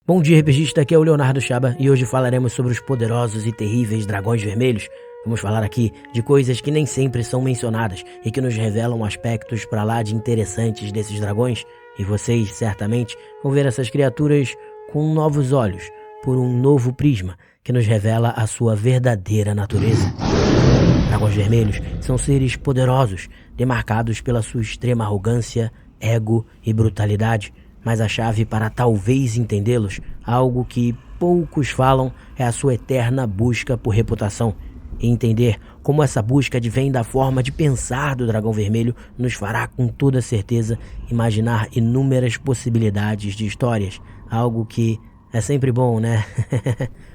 Bom dia, RPGista, aqui é o Leonardo Chaba e hoje falaremos sobre os poderosos e terríveis dragões vermelhos. Vamos falar aqui de coisas que nem sempre são mencionadas e que nos revelam aspectos pra lá de interessantes desses dragões. E vocês, certamente, vão ver essas criaturas com novos olhos, por um novo prisma que nos revela a sua verdadeira natureza. Dragões vermelhos são seres poderosos, demarcados pela sua extrema arrogância, ego e brutalidade. Mas a chave para talvez entendê-los, algo que poucos falam, é a sua eterna busca por reputação. E entender como essa busca advém da forma de pensar do dragão vermelho nos fará com toda certeza imaginar inúmeras possibilidades de histórias. Algo que é sempre bom, né?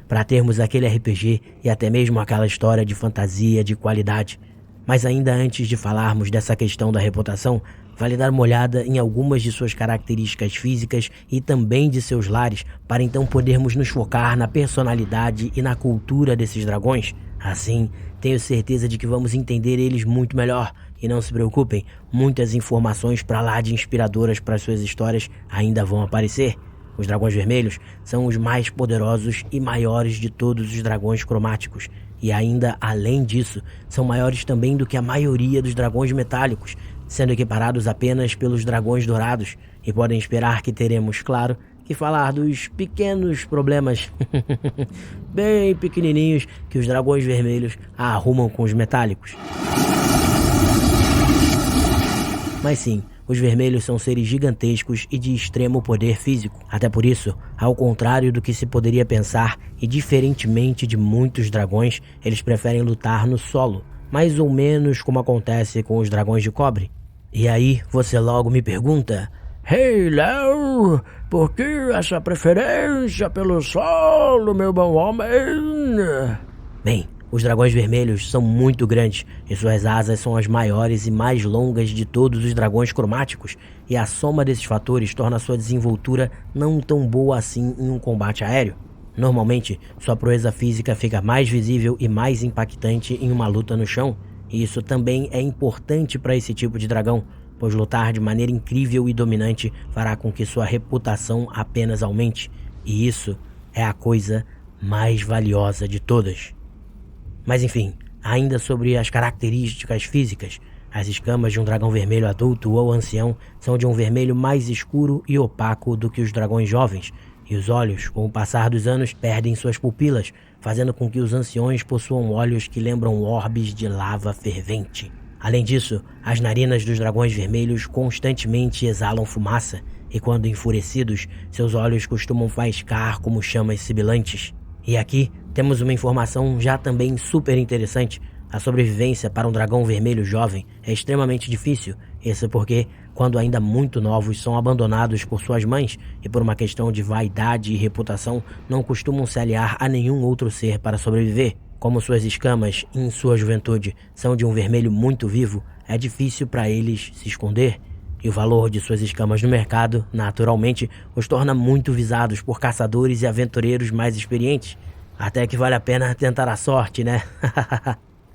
Para termos aquele RPG e até mesmo aquela história de fantasia de qualidade. Mas ainda antes de falarmos dessa questão da reputação, vale dar uma olhada em algumas de suas características físicas e também de seus lares, para então podermos nos focar na personalidade e na cultura desses dragões. Assim, tenho certeza de que vamos entender eles muito melhor. E não se preocupem, muitas informações para lá de inspiradoras para suas histórias ainda vão aparecer. Os dragões vermelhos são os mais poderosos e maiores de todos os dragões cromáticos. E ainda, além disso, são maiores também do que a maioria dos dragões metálicos, sendo equiparados apenas pelos dragões dourados. E podem esperar que teremos, claro, que falar dos pequenos problemas bem pequenininhos que os dragões vermelhos arrumam com os metálicos. Mas sim, os vermelhos são seres gigantescos e de extremo poder físico. Até por isso, ao contrário do que se poderia pensar, e diferentemente de muitos dragões, eles preferem lutar no solo, mais ou menos como acontece com os dragões de cobre. E aí, você logo me pergunta: "Hey, Léo, por que essa preferência pelo solo, meu bom homem?" Bem, os dragões vermelhos são muito grandes e suas asas são as maiores e mais longas de todos os dragões cromáticos, e a soma desses fatores torna sua desenvoltura não tão boa assim em um combate aéreo. Normalmente, sua proeza física fica mais visível e mais impactante em uma luta no chão, e isso também é importante para esse tipo de dragão, pois lutar de maneira incrível e dominante fará com que sua reputação apenas aumente, e isso é a coisa mais valiosa de todas. Mas enfim, ainda sobre as características físicas, as escamas de um dragão vermelho adulto ou ancião são de um vermelho mais escuro e opaco do que os dragões jovens, e os olhos, com o passar dos anos, perdem suas pupilas, fazendo com que os anciões possuam olhos que lembram orbes de lava fervente. Além disso, as narinas dos dragões vermelhos constantemente exalam fumaça, e quando enfurecidos, seus olhos costumam faiscar como chamas sibilantes. E aqui temos uma informação já também super interessante. A sobrevivência para um dragão vermelho jovem é extremamente difícil. Isso porque, quando ainda muito novos, são abandonados por suas mães e por uma questão de vaidade e reputação, não costumam se aliar a nenhum outro ser para sobreviver. Como suas escamas, em sua juventude, são de um vermelho muito vivo, é difícil para eles se esconder. E o valor de suas escamas no mercado, naturalmente, os torna muito visados por caçadores e aventureiros mais experientes. Até que vale a pena tentar a sorte, né?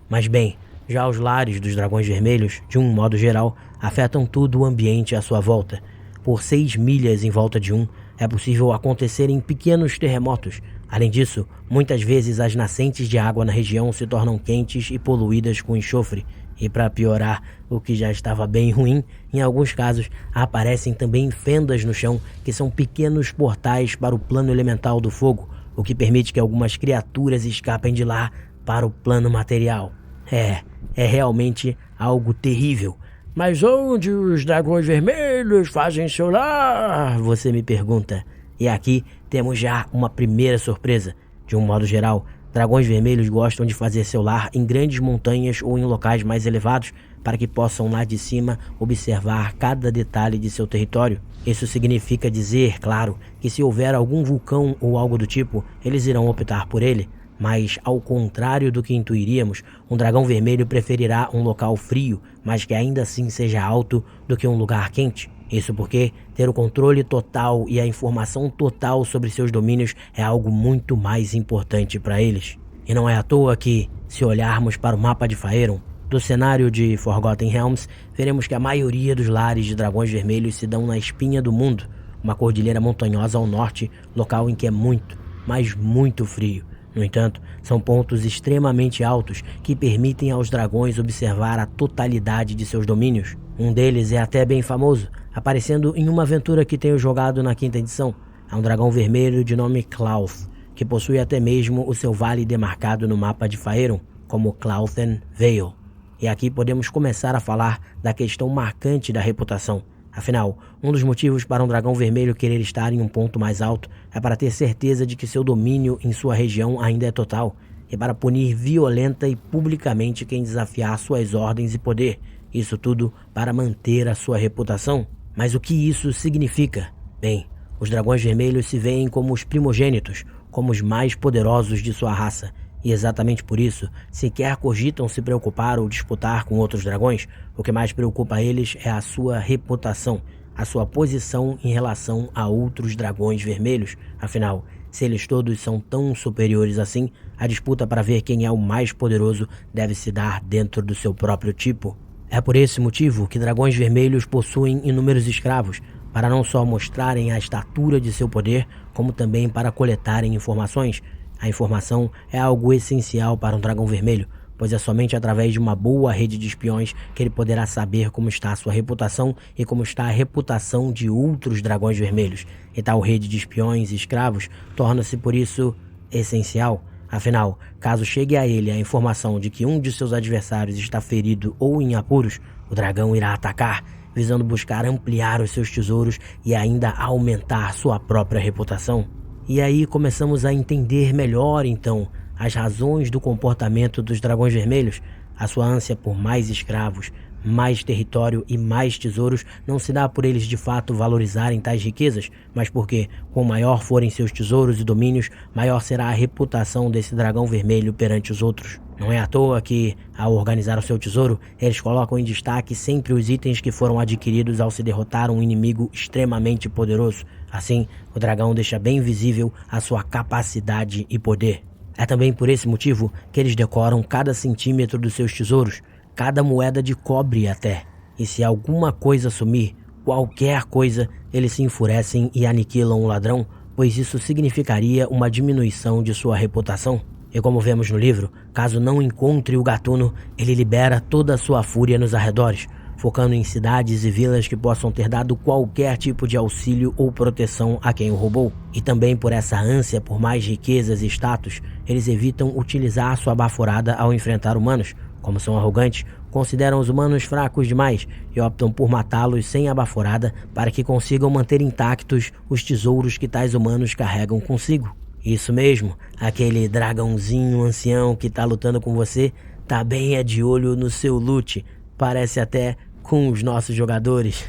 Mas bem, já os lares dos dragões vermelhos, de um modo geral, afetam todo o ambiente à sua volta. Por 6 milhas em volta de um, é possível acontecerem pequenos terremotos. Além disso, muitas vezes as nascentes de água na região se tornam quentes e poluídas com enxofre. E para piorar o que já estava bem ruim, em alguns casos aparecem também fendas no chão que são pequenos portais para o plano elemental do fogo, o que permite que algumas criaturas escapem de lá para o plano material. É realmente algo terrível. Mas onde os dragões vermelhos fazem seu lar? Você me pergunta. E aqui temos já uma primeira surpresa. De um modo geral, dragões vermelhos gostam de fazer seu lar em grandes montanhas ou em locais mais elevados, para que possam lá de cima observar cada detalhe de seu território. Isso significa dizer, claro, que se houver algum vulcão ou algo do tipo, eles irão optar por ele. Mas, ao contrário do que intuiríamos, um dragão vermelho preferirá um local frio, mas que ainda assim seja alto, do que um lugar quente. Isso porque ter o controle total e a informação total sobre seus domínios é algo muito mais importante para eles. E não é à toa que, se olharmos para o mapa de Faerûn, do cenário de Forgotten Realms, veremos que a maioria dos lares de dragões vermelhos se dão na espinha do mundo, uma cordilheira montanhosa ao norte, local em que é muito, mas muito frio. No entanto, são pontos extremamente altos que permitem aos dragões observar a totalidade de seus domínios. Um deles é até bem famoso, aparecendo em uma aventura que tenho jogado na 5ª edição. É um dragão vermelho de nome Klauth, que possui até mesmo o seu vale demarcado no mapa de Faerûn, como Clauthen Vale. E aqui podemos começar a falar da questão marcante da reputação. Afinal, um dos motivos para um dragão vermelho querer estar em um ponto mais alto é para ter certeza de que seu domínio em sua região ainda é total, e para punir violenta e publicamente quem desafiar suas ordens e poder. Isso tudo para manter a sua reputação. Mas o que isso significa? Bem, os dragões vermelhos se veem como os primogênitos, como os mais poderosos de sua raça. E exatamente por isso, sequer cogitam se preocupar ou disputar com outros dragões. O que mais preocupa eles é a sua reputação, a sua posição em relação a outros dragões vermelhos. Afinal, se eles todos são tão superiores assim, a disputa para ver quem é o mais poderoso deve se dar dentro do seu próprio tipo. É por esse motivo que dragões vermelhos possuem inúmeros escravos, para não só mostrarem a estatura de seu poder, como também para coletarem informações. A informação é algo essencial para um dragão vermelho, pois é somente através de uma boa rede de espiões que ele poderá saber como está a sua reputação e como está a reputação de outros dragões vermelhos. E tal rede de espiões e escravos torna-se por isso essencial. Afinal, caso chegue a ele a informação de que um de seus adversários está ferido ou em apuros, o dragão irá atacar, visando buscar ampliar os seus tesouros e ainda aumentar sua própria reputação. E aí começamos a entender melhor, então, as razões do comportamento dos dragões vermelhos. A sua ânsia por mais escravos, mais território e mais tesouros não se dá por eles de fato valorizarem tais riquezas, mas porque, quanto maior forem seus tesouros e domínios, maior será a reputação desse dragão vermelho perante os outros. Não é à toa que, ao organizar o seu tesouro, eles colocam em destaque sempre os itens que foram adquiridos ao se derrotar um inimigo extremamente poderoso. Assim, o dragão deixa bem visível a sua capacidade e poder. É também por esse motivo que eles decoram cada centímetro dos seus tesouros, cada moeda de cobre até. E se alguma coisa sumir, qualquer coisa, eles se enfurecem e aniquilam o ladrão, pois isso significaria uma diminuição de sua reputação. E como vemos no livro, caso não encontre o gatuno, ele libera toda a sua fúria nos arredores, focando em cidades e vilas que possam ter dado qualquer tipo de auxílio ou proteção a quem o roubou. E também por essa ânsia por mais riquezas e status, eles evitam utilizar sua baforada ao enfrentar humanos. Como são arrogantes, consideram os humanos fracos demais e optam por matá-los sem a baforada para que consigam manter intactos os tesouros que tais humanos carregam consigo. Isso mesmo, aquele dragãozinho ancião que tá lutando com você tá bem de olho no seu loot, parece até com os nossos jogadores.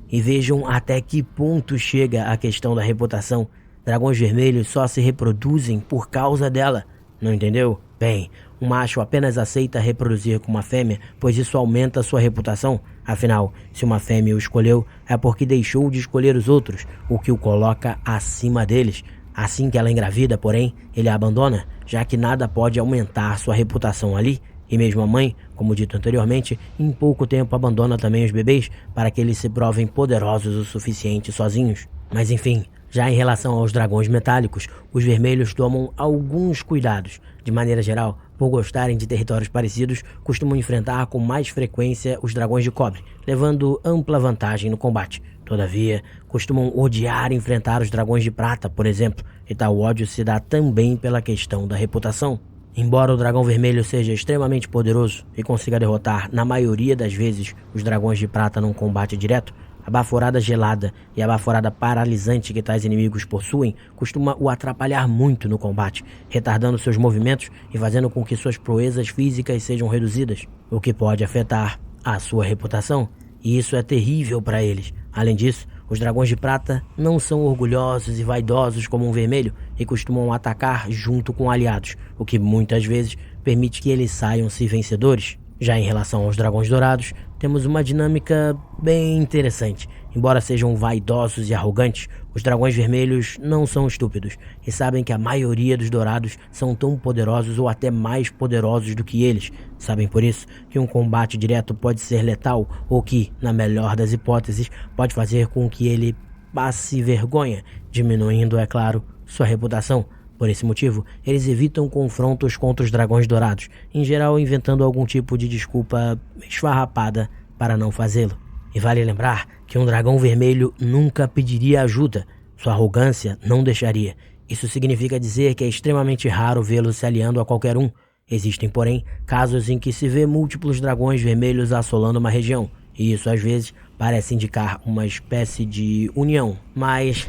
E vejam até que ponto chega a questão da reputação. Dragões vermelhos só se reproduzem por causa dela, não entendeu? Bem, um macho apenas aceita reproduzir com uma fêmea, pois isso aumenta sua reputação. Afinal, se uma fêmea o escolheu, é porque deixou de escolher os outros, o que o coloca acima deles. Assim que ela engravida, porém, ele a abandona, já que nada pode aumentar sua reputação ali. E mesmo a mãe, como dito anteriormente, em pouco tempo abandona também os bebês para que eles se provem poderosos o suficiente sozinhos. Mas enfim, já em relação aos dragões metálicos, os vermelhos tomam alguns cuidados. De maneira geral, por gostarem de territórios parecidos, costumam enfrentar com mais frequência os dragões de cobre, levando ampla vantagem no combate. Todavia, costumam odiar enfrentar os dragões de prata, por exemplo, e tal ódio se dá também pela questão da reputação. Embora o dragão vermelho seja extremamente poderoso e consiga derrotar, na maioria das vezes, os dragões de prata num combate direto, a baforada gelada e a baforada paralisante que tais inimigos possuem costuma o atrapalhar muito no combate, retardando seus movimentos e fazendo com que suas proezas físicas sejam reduzidas, o que pode afetar a sua reputação. E isso é terrível para eles. Além disso, os dragões de prata não são orgulhosos e vaidosos como um vermelho e costumam atacar junto com aliados, o que muitas vezes permite que eles saiam-se vencedores. Já em relação aos dragões dourados, temos uma dinâmica bem interessante. Embora sejam vaidosos e arrogantes, os dragões vermelhos não são estúpidos e sabem que a maioria dos dourados são tão poderosos ou até mais poderosos do que eles. Sabem por isso que um combate direto pode ser letal ou que, na melhor das hipóteses, pode fazer com que ele passe vergonha, diminuindo, é claro, sua reputação. Por esse motivo, eles evitam confrontos contra os dragões dourados, em geral inventando algum tipo de desculpa esfarrapada para não fazê-lo. E vale lembrar que um dragão vermelho nunca pediria ajuda, sua arrogância não deixaria. Isso significa dizer que é extremamente raro vê-lo se aliando a qualquer um. Existem, porém, casos em que se vê múltiplos dragões vermelhos assolando uma região, e isso às vezes parece indicar uma espécie de união. Mas,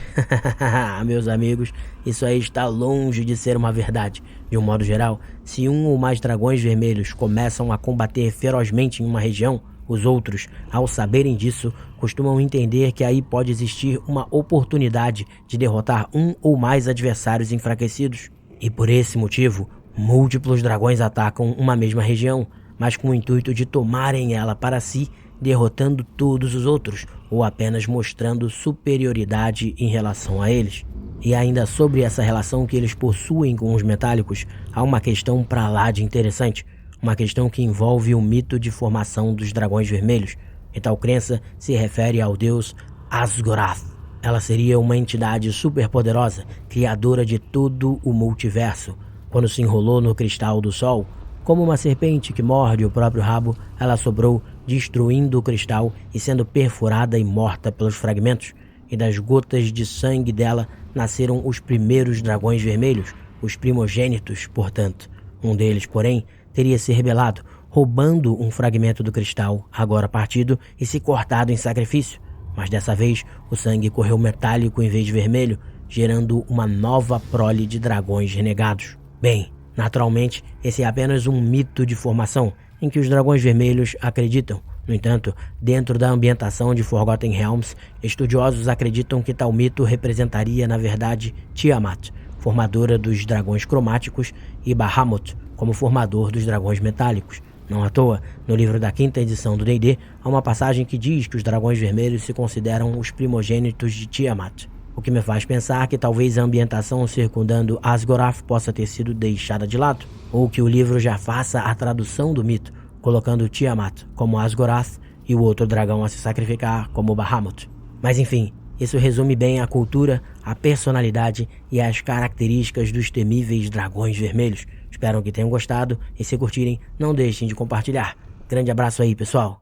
meus amigos, isso aí está longe de ser uma verdade. De um modo geral, se um ou mais dragões vermelhos começam a combater ferozmente em uma região, os outros, ao saberem disso, costumam entender que aí pode existir uma oportunidade de derrotar um ou mais adversários enfraquecidos. E por esse motivo, múltiplos dragões atacam uma mesma região, mas com o intuito de tomarem ela para si, derrotando todos os outros, ou apenas mostrando superioridade em relação a eles. E ainda sobre essa relação que eles possuem com os metálicos, há uma questão para lá de interessante, uma questão que envolve o mito de formação dos dragões vermelhos, e tal crença se refere ao deus Asgorath. Ela seria uma entidade superpoderosa, criadora de todo o multiverso. Quando se enrolou no cristal do sol, como uma serpente que morde o próprio rabo, ela sobrou, destruindo o cristal e sendo perfurada e morta pelos fragmentos. E das gotas de sangue dela nasceram os primeiros dragões vermelhos, os primogênitos, portanto. Um deles, porém, teria se rebelado, roubando um fragmento do cristal, agora partido e se cortado em sacrifício. Mas dessa vez, o sangue correu metálico em vez de vermelho, gerando uma nova prole de dragões renegados. Bem, naturalmente, esse é apenas um mito de formação, em que os dragões vermelhos acreditam. No entanto, dentro da ambientação de Forgotten Realms, estudiosos acreditam que tal mito representaria, na verdade, Tiamat, formadora dos dragões cromáticos, e Bahamut, como formador dos dragões metálicos. Não à toa, no livro da 5ª edição do D&D, há uma passagem que diz que os dragões vermelhos se consideram os primogênitos de Tiamat, o que me faz pensar que talvez a ambientação circundando Asgorath possa ter sido deixada de lado, ou que o livro já faça a tradução do mito, colocando Tiamat como Asgorath e o outro dragão a se sacrificar como Bahamut. Mas enfim, isso resume bem a cultura, a personalidade e as características dos temíveis dragões vermelhos. Espero que tenham gostado e se curtirem, não deixem de compartilhar. Grande abraço aí, pessoal!